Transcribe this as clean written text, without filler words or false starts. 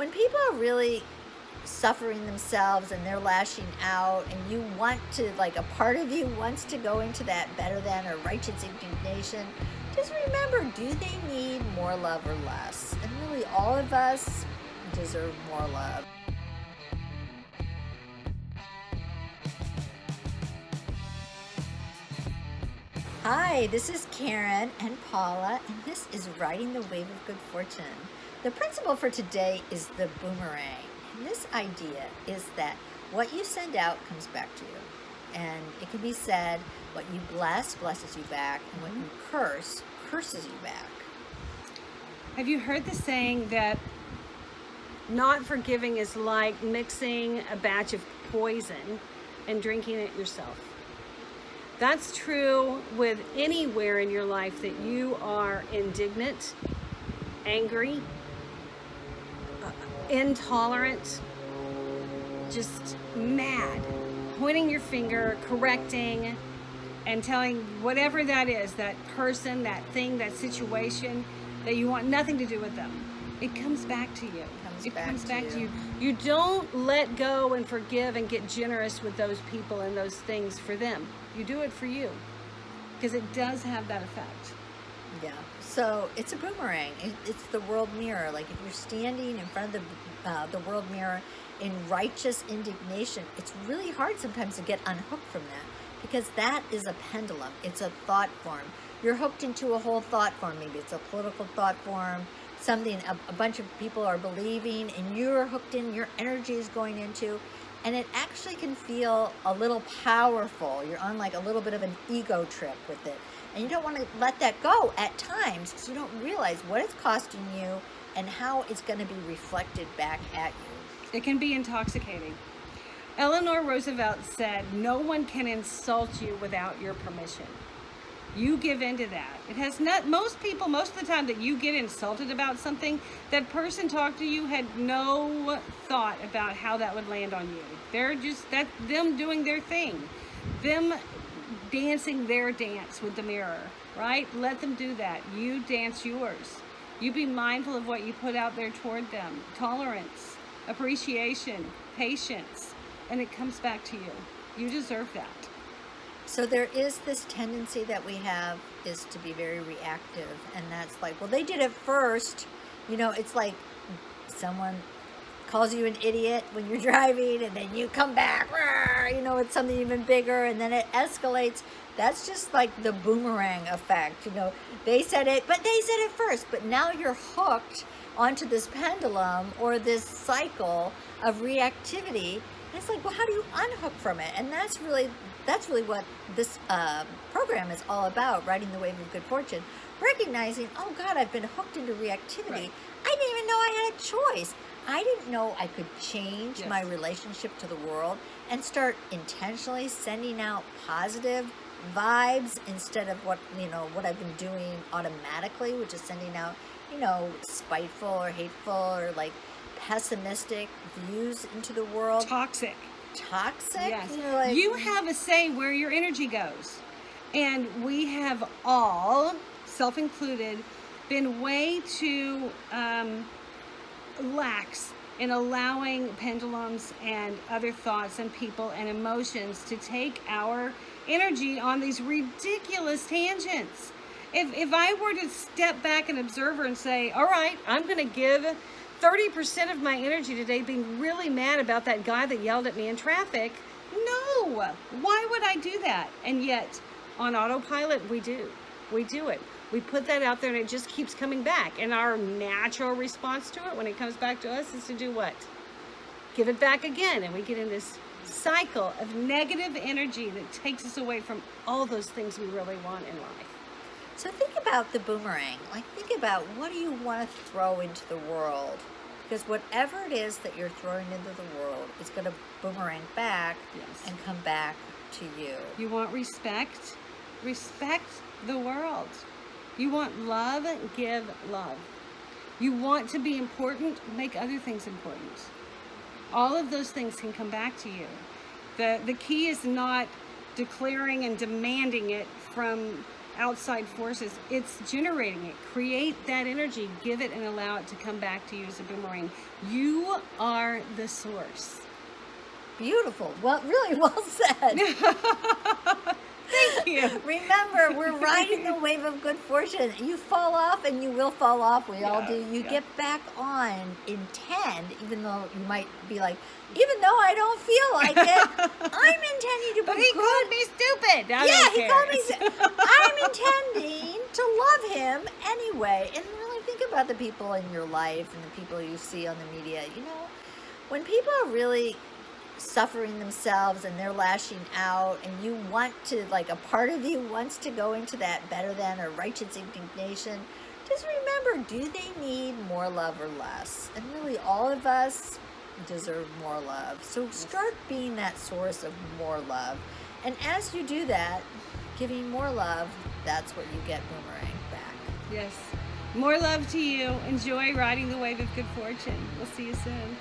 When people are really suffering themselves and they're lashing out, and you want to, like, a part of you wants to go into that better than or righteous indignation, just remember, do they need more love or less? And really, all of us deserve more love. Hi, this is Karen and Paula, and this is Riding the Wave of Good Fortune. The principle for today is the boomerang. And this idea is that what you send out comes back to you. And it can be said, what you bless, blesses you back, and what you curse, curses you back. Have you heard the saying that not forgiving is like mixing a batch of poison and drinking it yourself? That's true with anywhere in your life that you are indignant, angry, intolerant, just mad, pointing your finger, correcting, and telling whatever that is, that person, that thing, that situation, that you want nothing to do with them. It comes back to you. It comes back to you. You don't let go and forgive and get generous with those people and those things for them. You do it for you, because it does have that effect. Yeah. So it's a boomerang. It's the world mirror. Like, if you're standing in front of the world mirror in righteous indignation, it's really hard sometimes to get unhooked from that, because that is a pendulum. It's a thought form. You're hooked into a whole thought form. Maybe it's a political thought form, something a bunch of people are believing, and you're hooked in, your energy is going into, and it actually can feel a little powerful. You're on like a little bit of an ego trip with it. And you don't want to let that go at times, because you don't realize what it's costing you and how it's going to be reflected back at you. It can be intoxicating. Eleanor Roosevelt said, "No one can insult you without your permission." You give into that. It has not, most people, most of the time that you get insulted about something, that person talked to you had no thought about how that would land on you. They're just, that them doing their thing, them dancing their dance with the mirror, right? Let them do that. You dance yours. You be mindful of what you put out there toward them. Tolerance, appreciation, patience, and it comes back to you. You deserve that. So there is this tendency that we have, is to be very reactive, and that's like, well, they did it first. You know, it's like someone calls you an idiot when you're driving, and then you come back, you know, it's something even bigger, and then it escalates. That's just like the boomerang effect. You know, they said it, but they said it first, but now you're hooked onto this pendulum or this cycle of reactivity. And it's like, well, how do you unhook from it? And that's really what this program is all about, Riding the Wave of Good Fortune. Recognizing, oh God, I've been hooked into reactivity. Right. I didn't even know I had a choice. I didn't know I could change my relationship to the world and start intentionally sending out positive vibes instead of what I've been doing automatically, which is sending out, spiteful or hateful or like pessimistic views into the world. Toxic. Yes. You have a say where your energy goes. And we have all, self-included, been way too lax in allowing pendulums and other thoughts and people and emotions to take our energy on these ridiculous tangents. If I were to step back and observe and say, all right, I'm going to give 30% of my energy today being really mad about that guy that yelled at me in traffic. No, why would I do that? And yet on autopilot, we do it. We put that out there and it just keeps coming back. And our natural response to it when it comes back to us is to do what? Give it back again. And we get in this cycle of negative energy that takes us away from all those things we really want in life. So think about the boomerang. Like, think about, what do you want to throw into the world? Because whatever it is that you're throwing into the world, it's going to boomerang back and come back to you. You want respect? Respect the world. You want love? Give love. You want to be important? Make other things important. All of those things can come back to you. The key is not declaring and demanding it from outside forces. It's generating it. Create that energy. Give it and allow it to come back to you as a boomerang. You are the source. Beautiful. Well, really well said. Thank you. Remember, we're riding the wave of good fortune. You fall off and you will fall off. We all do. You get back on, intend, even though you might be like, even though I don't feel like it, I'm intending to be But he good. called me stupid. He called me. I'm intending to love him anyway. And really think about the people in your life and the people you see on the media. You know, when people are really suffering themselves and they're lashing out, and you want to, like, a part of you wants to go into that better than or righteous indignation, just remember, do they need more love or less? And really, all of us deserve more love. So start being that source of more love. And as you do that, giving more love, that's what you get boomerang back. Yes. More love to you. Enjoy riding the wave of good fortune. We'll see you soon.